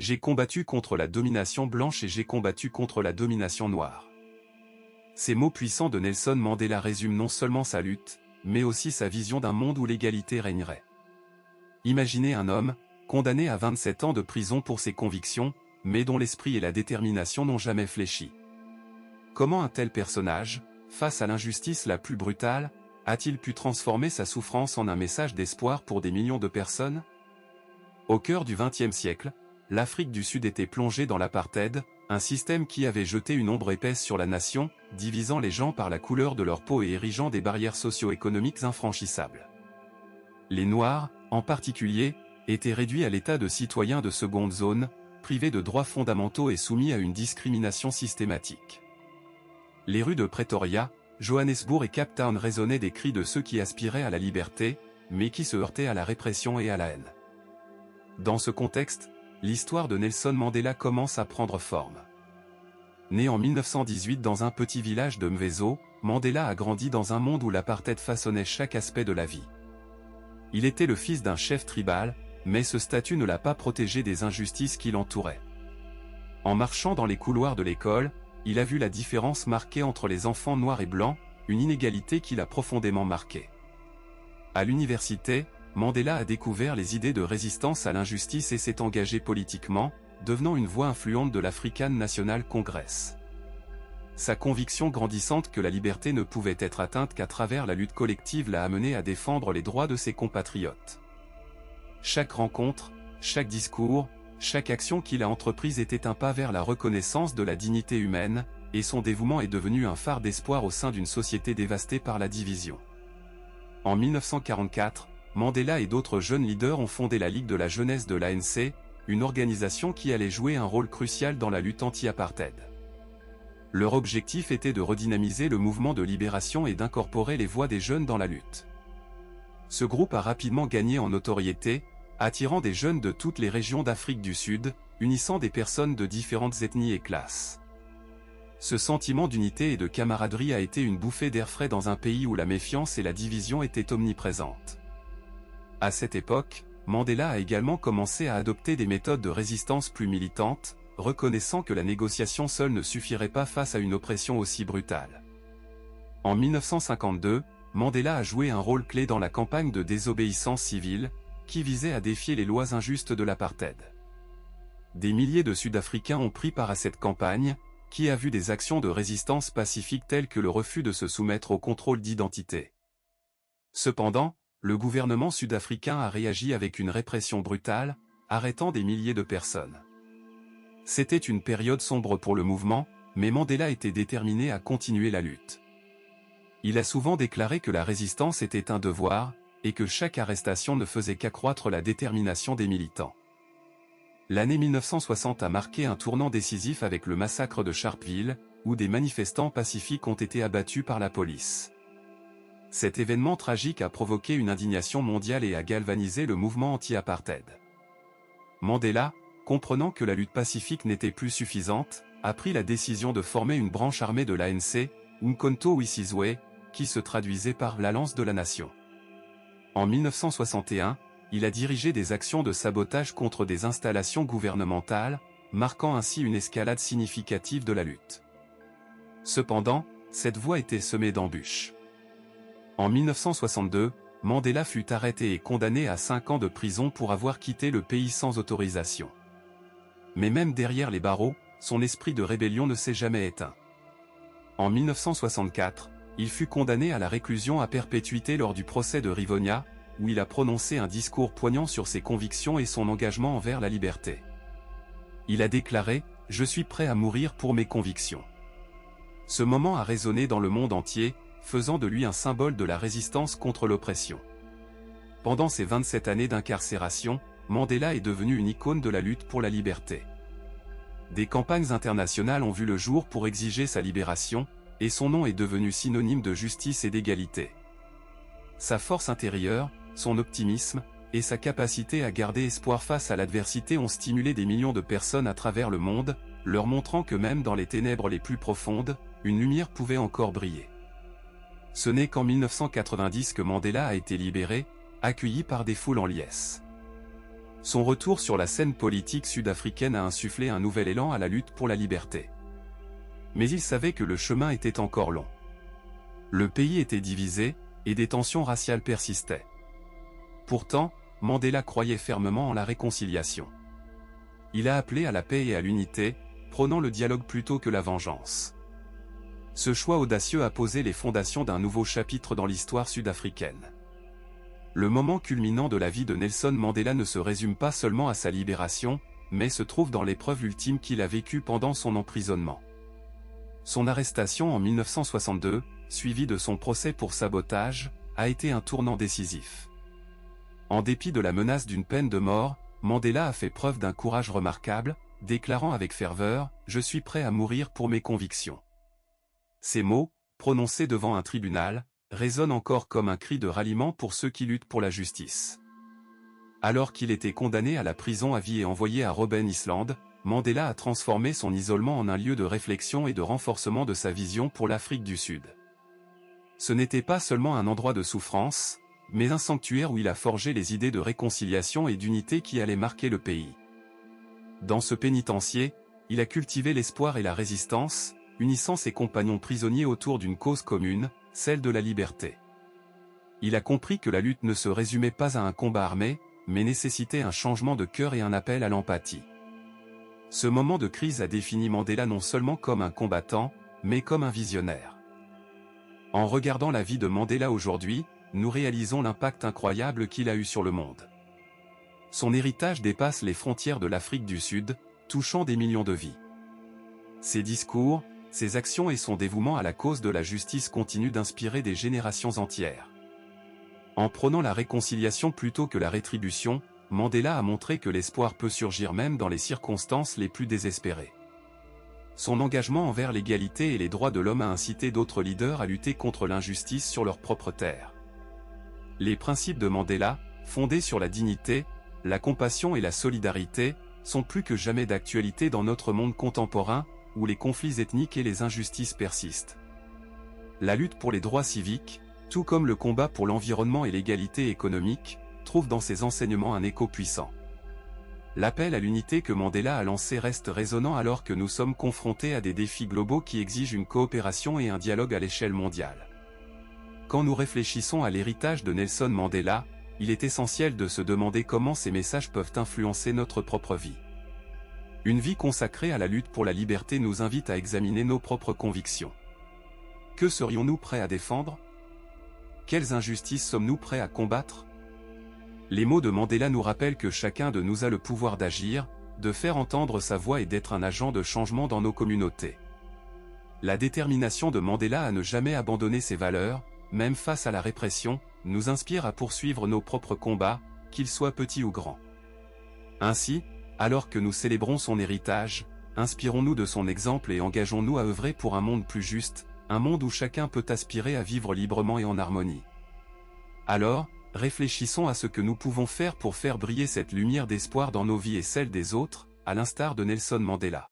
J'ai combattu contre la domination blanche et j'ai combattu contre la domination noire. Ces mots puissants de Nelson Mandela résument non seulement sa lutte, mais aussi sa vision d'un monde où l'égalité régnerait. Imaginez un homme, condamné à 27 ans de prison pour ses convictions, mais dont l'esprit et la détermination n'ont jamais fléchi. Comment un tel personnage, face à l'injustice la plus brutale, a-t-il pu transformer sa souffrance en un message d'espoir pour des millions de personnes? Au cœur du XXe siècle, l'Afrique du Sud était plongée dans l'apartheid, un système qui avait jeté une ombre épaisse sur la nation, divisant les gens par la couleur de leur peau et érigeant des barrières socio-économiques infranchissables. Les Noirs, en particulier, étaient réduits à l'état de citoyens de seconde zone, privés de droits fondamentaux et soumis à une discrimination systématique. Les rues de Pretoria, Johannesburg et Cape Town résonnaient des cris de ceux qui aspiraient à la liberté, mais qui se heurtaient à la répression et à la haine. Dans ce contexte, l'histoire de Nelson Mandela commence à prendre forme. Né en 1918 dans un petit village de Mvezo, Mandela a grandi dans un monde où l'apartheid façonnait chaque aspect de la vie. Il était le fils d'un chef tribal, mais ce statut ne l'a pas protégé des injustices qui l'entouraient. En marchant dans les couloirs de l'école, il a vu la différence marquée entre les enfants noirs et blancs, une inégalité qui l'a profondément marqué. À l'université, Mandela a découvert les idées de résistance à l'injustice et s'est engagé politiquement, devenant une voix influente de l'African National Congress. Sa conviction grandissante que la liberté ne pouvait être atteinte qu'à travers la lutte collective l'a amené à défendre les droits de ses compatriotes. Chaque rencontre, chaque discours, chaque action qu'il a entreprise était un pas vers la reconnaissance de la dignité humaine, et son dévouement est devenu un phare d'espoir au sein d'une société dévastée par la division. En 1944, Mandela et d'autres jeunes leaders ont fondé la Ligue de la jeunesse de l'ANC, une organisation qui allait jouer un rôle crucial dans la lutte anti-apartheid. Leur objectif était de redynamiser le mouvement de libération et d'incorporer les voix des jeunes dans la lutte. Ce groupe a rapidement gagné en notoriété, attirant des jeunes de toutes les régions d'Afrique du Sud, unissant des personnes de différentes ethnies et classes. Ce sentiment d'unité et de camaraderie a été une bouffée d'air frais dans un pays où la méfiance et la division étaient omniprésentes. À cette époque, Mandela a également commencé à adopter des méthodes de résistance plus militantes, reconnaissant que la négociation seule ne suffirait pas face à une oppression aussi brutale. En 1952, Mandela a joué un rôle clé dans la campagne de désobéissance civile, qui visait à défier les lois injustes de l'apartheid. Des milliers de Sud-Africains ont pris part à cette campagne, qui a vu des actions de résistance pacifique telles que le refus de se soumettre au contrôle d'identité. Cependant, le gouvernement sud-africain a réagi avec une répression brutale, arrêtant des milliers de personnes. C'était une période sombre pour le mouvement, mais Mandela était déterminé à continuer la lutte. Il a souvent déclaré que la résistance était un devoir, et que chaque arrestation ne faisait qu'accroître la détermination des militants. L'année 1960 a marqué un tournant décisif avec le massacre de Sharpeville, où des manifestants pacifiques ont été abattus par la police. Cet événement tragique a provoqué une indignation mondiale et a galvanisé le mouvement anti-apartheid. Mandela, comprenant que la lutte pacifique n'était plus suffisante, a pris la décision de former une branche armée de l'ANC, Umkhonto we Sizwe, qui se traduisait par l'Alliance de la Nation. En 1961, il a dirigé des actions de sabotage contre des installations gouvernementales, marquant ainsi une escalade significative de la lutte. Cependant, cette voie était semée d'embûches. En 1962, Mandela fut arrêté et condamné à 5 ans de prison pour avoir quitté le pays sans autorisation. Mais même derrière les barreaux, son esprit de rébellion ne s'est jamais éteint. En 1964, il fut condamné à la réclusion à perpétuité lors du procès de Rivonia, où il a prononcé un discours poignant sur ses convictions et son engagement envers la liberté. Il a déclaré « Je suis prêt à mourir pour mes convictions ». Ce moment a résonné dans le monde entier, faisant de lui un symbole de la résistance contre l'oppression. Pendant ses 27 années d'incarcération, Mandela est devenu une icône de la lutte pour la liberté. Des campagnes internationales ont vu le jour pour exiger sa libération, et son nom est devenu synonyme de justice et d'égalité. Sa force intérieure, son optimisme, et sa capacité à garder espoir face à l'adversité ont stimulé des millions de personnes à travers le monde, leur montrant que même dans les ténèbres les plus profondes, une lumière pouvait encore briller. Ce n'est qu'en 1990 que Mandela a été libéré, accueilli par des foules en liesse. Son retour sur la scène politique sud-africaine a insufflé un nouvel élan à la lutte pour la liberté. Mais il savait que le chemin était encore long. Le pays était divisé, et des tensions raciales persistaient. Pourtant, Mandela croyait fermement en la réconciliation. Il a appelé à la paix et à l'unité, prônant le dialogue plutôt que la vengeance. Ce choix audacieux a posé les fondations d'un nouveau chapitre dans l'histoire sud-africaine. Le moment culminant de la vie de Nelson Mandela ne se résume pas seulement à sa libération, mais se trouve dans l'épreuve ultime qu'il a vécue pendant son emprisonnement. Son arrestation en 1962, suivie de son procès pour sabotage, a été un tournant décisif. En dépit de la menace d'une peine de mort, Mandela a fait preuve d'un courage remarquable, déclarant avec ferveur « Je suis prêt à mourir pour mes convictions ». Ces mots, prononcés devant un tribunal, résonnent encore comme un cri de ralliement pour ceux qui luttent pour la justice. Alors qu'il était condamné à la prison à vie et envoyé à Robben Island, Mandela a transformé son isolement en un lieu de réflexion et de renforcement de sa vision pour l'Afrique du Sud. Ce n'était pas seulement un endroit de souffrance, mais un sanctuaire où il a forgé les idées de réconciliation et d'unité qui allaient marquer le pays. Dans ce pénitencier, il a cultivé l'espoir et la résistance, unissant ses compagnons prisonniers autour d'une cause commune, celle de la liberté. Il a compris que la lutte ne se résumait pas à un combat armé, mais nécessitait un changement de cœur et un appel à l'empathie. Ce moment de crise a défini Mandela non seulement comme un combattant, mais comme un visionnaire. En regardant la vie de Mandela aujourd'hui, nous réalisons l'impact incroyable qu'il a eu sur le monde. Son héritage dépasse les frontières de l'Afrique du Sud, touchant des millions de vies. Ses discours, ses actions et son dévouement à la cause de la justice continuent d'inspirer des générations entières. En prônant la réconciliation plutôt que la rétribution, Mandela a montré que l'espoir peut surgir même dans les circonstances les plus désespérées. Son engagement envers l'égalité et les droits de l'homme a incité d'autres leaders à lutter contre l'injustice sur leur propre terre. Les principes de Mandela, fondés sur la dignité, la compassion et la solidarité, sont plus que jamais d'actualité dans notre monde contemporain, où les conflits ethniques et les injustices persistent. La lutte pour les droits civiques, tout comme le combat pour l'environnement et l'égalité économique, trouve dans ses enseignements un écho puissant. L'appel à l'unité que Mandela a lancé reste résonnant alors que nous sommes confrontés à des défis globaux qui exigent une coopération et un dialogue à l'échelle mondiale. Quand nous réfléchissons à l'héritage de Nelson Mandela, il est essentiel de se demander comment ces messages peuvent influencer notre propre vie. Une vie consacrée à la lutte pour la liberté nous invite à examiner nos propres convictions. Que serions-nous prêts à défendre? Quelles injustices sommes-nous prêts à combattre? Les mots de Mandela nous rappellent que chacun de nous a le pouvoir d'agir, de faire entendre sa voix et d'être un agent de changement dans nos communautés. La détermination de Mandela à ne jamais abandonner ses valeurs, même face à la répression, nous inspire à poursuivre nos propres combats, qu'ils soient petits ou grands. Ainsi, alors que nous célébrons son héritage, inspirons-nous de son exemple et engageons-nous à œuvrer pour un monde plus juste, un monde où chacun peut aspirer à vivre librement et en harmonie. Alors, réfléchissons à ce que nous pouvons faire pour faire briller cette lumière d'espoir dans nos vies et celles des autres, à l'instar de Nelson Mandela.